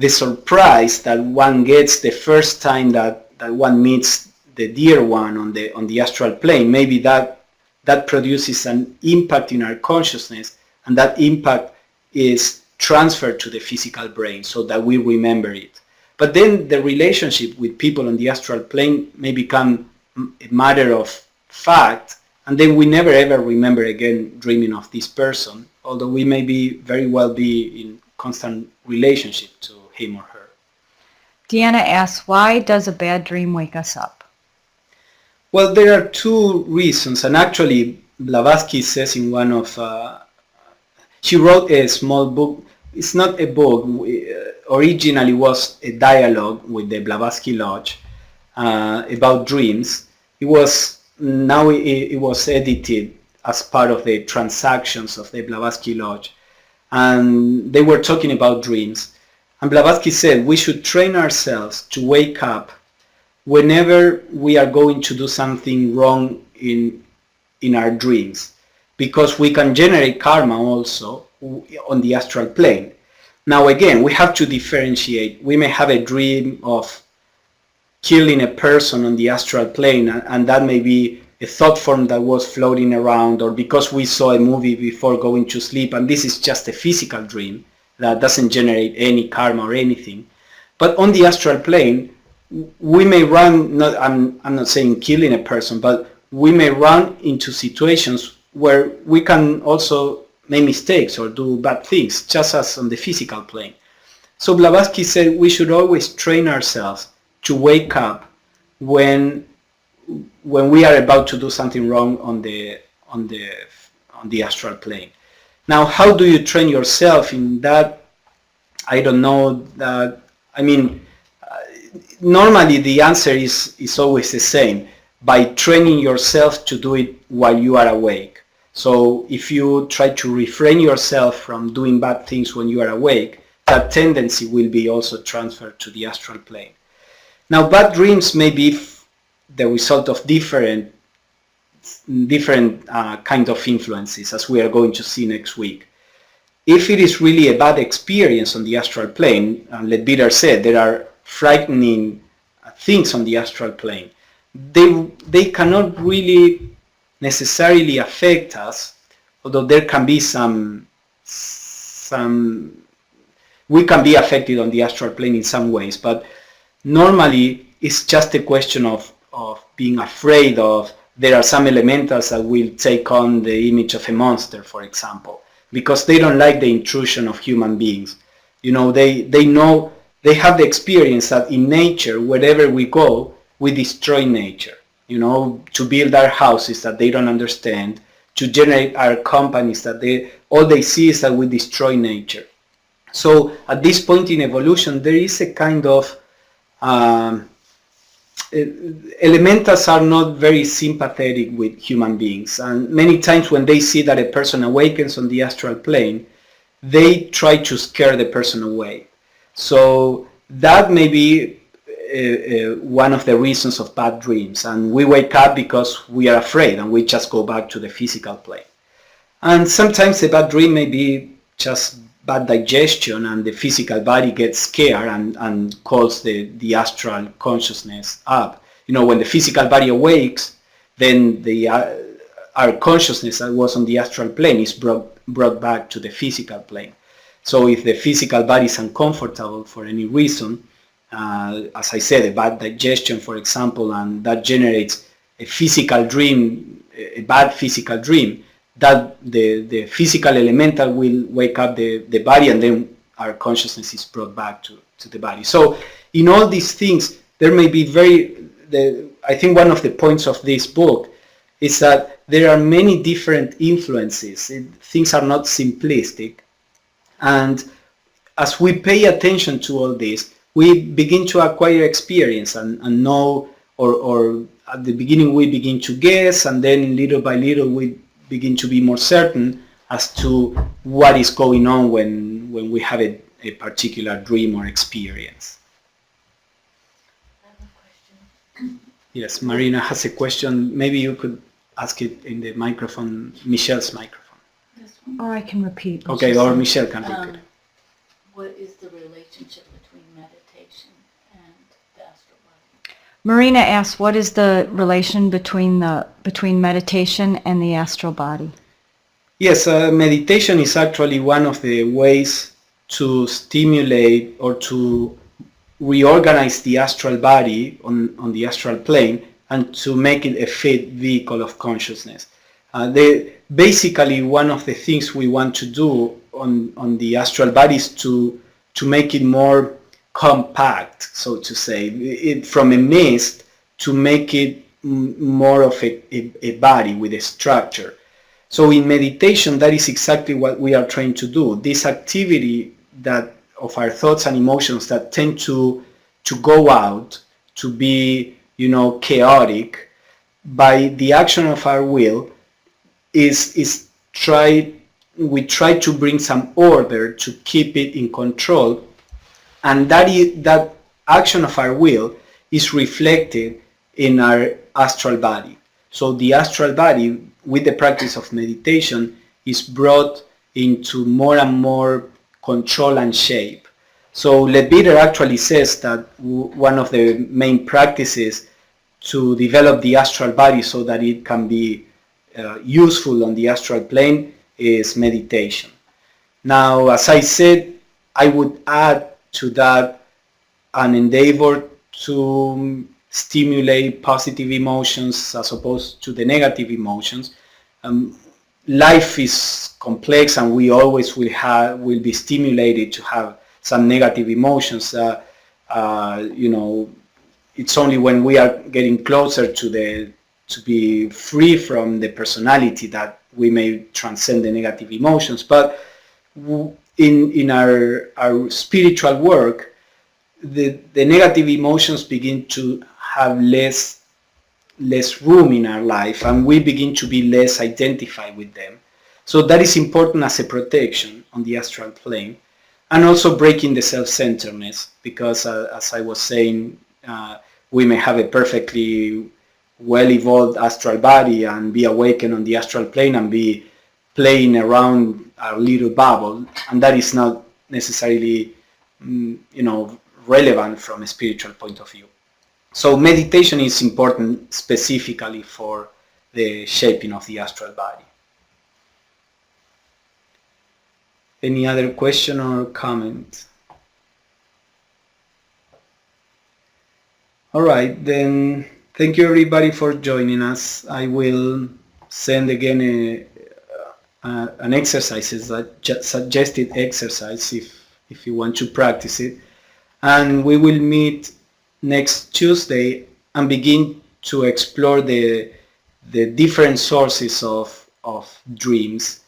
surprise that one gets the first time that one meets the dear one on the astral plane, maybe that produces an impact in our consciousness, and that impact is transferred to the physical brain so that we remember it. But then the relationship with people on the astral plane may become a matter of fact, and then we never ever remember again dreaming of this person, although we may be very well be in constant relationship to him or her. Deanna asks, why does a bad dream wake us up? Well, there are two reasons, and actually Blavatsky says in one of, she wrote a small book. It's not a book, originally was a dialogue with the Blavatsky Lodge about dreams. It was edited as part of the transactions of the Blavatsky Lodge, and they were talking about dreams. And Blavatsky said we should train ourselves to wake up whenever we are going to do something wrong in our dreams, because we can generate karma also on the astral plane. Now again, we have to differentiate. We may have a dream of killing a person on the astral plane, and that may be a thought form that was floating around, or because we saw a movie before going to sleep, and this is just a physical dream that doesn't generate any karma or anything. But on the astral plane, we may run, I'm not saying killing a person, but we may run into situations where we can also make mistakes or do bad things, just as on the physical plane. So Blavatsky said we should always train ourselves to wake up when we are about to do something wrong on the astral plane. Now, how do you train yourself in that? I don't know. Normally the answer is always the same, by training yourself to do it while you are awake. So if you try to refrain yourself from doing bad things when you are awake, that tendency will be also transferred to the astral plane. Now, bad dreams may be the result of different kind of influences, as we are going to see next week. If it is really a bad experience on the astral plane, Leadbeater said there are frightening things on the astral plane, they cannot really necessarily affect us, although there can be some we can be affected on the astral plane in some ways, but normally it's just a question of being afraid of. There are some elementals that will take on the image of a monster, for example, because they don't like the intrusion of human beings. You know, they know, they have the experience that in nature, wherever we go, we destroy nature. You know, to build our houses that they don't understand, to generate our companies that all they see is that we destroy nature. So at this point in evolution, there is a kind of elementals are not very sympathetic with human beings, and many times when they see that a person awakens on the astral plane, they try to scare the person away. So that may be one of the reasons of bad dreams, and we wake up because we are afraid and we just go back to the physical plane. And sometimes the bad dream may be just bad digestion, and the physical body gets scared and calls the astral consciousness up. You know, when the physical body awakes, then our consciousness that was on the astral plane is brought back to the physical plane. So if the physical body is uncomfortable for any reason, as I said, a bad digestion, for example, and that generates a physical dream, a bad physical dream, that the physical elemental will wake up the body, and then our consciousness is brought back to the body. So in all these things, there may be I think one of the points of this book is that there are many different influences. Things are not simplistic. And as we pay attention to all this, we begin to acquire experience and know, or at the beginning we begin to guess, and then little by little we begin to be more certain as to what is going on when we have a particular dream or experience. I have a question. Yes, Marina has a question. Maybe you could ask it in the microphone, Michelle's microphone. This one. Or I can repeat. Okay, or Michele can repeat. What is the relationship between meditation and the astral body? Marina asks, what is the relation between meditation and the astral body? Yes, meditation is actually one of the ways to stimulate or to reorganize the astral body on the astral plane and to make it a fit vehicle of consciousness. Basically, one of the things we want to do on the astral body is to make it more compact, so to say, from a mist to make it more of a body with a structure. So in meditation, that is exactly what we are trying to do. This activity that of our thoughts and emotions that tend to go out, to be, chaotic, by the action of our will, we try to bring some order to keep it in control, and that action of our will is reflected in our astral body. So the astral body, with the practice of meditation, is brought into more and more control and shape. So Leadbeater actually says that one of the main practices to develop the astral body so that it can be useful on the astral plane is meditation. Now, as I said, I would add to that an endeavor to stimulate positive emotions as opposed to the negative emotions. Life is complex, and we always will be stimulated to have some negative emotions. It's only when we are getting closer to be free from the personality that we may transcend the negative emotions. But in our spiritual work, the negative emotions begin to have less room in our life, and we begin to be less identified with them. So that is important as a protection on the astral plane, and also breaking the self-centeredness, because as I was saying, we may have a perfectly well-evolved astral body and be awakened on the astral plane and be playing around our little bubble, and that is not necessarily relevant from a spiritual point of view. So meditation is important specifically for the shaping of the astral body. Any other question or comment? All right, then thank you everybody for joining us. I will send again an exercise, a suggested exercise if you want to practice it. And we will meet next Tuesday and begin to explore the different sources of dreams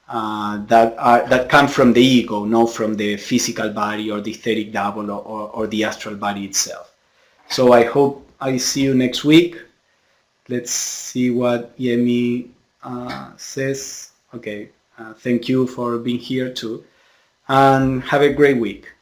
that come from the ego, not from the physical body or the etheric double or the astral body itself. So I hope I see you next week. Let's see what Yemi says. Okay, thank you for being here too, and have a great week.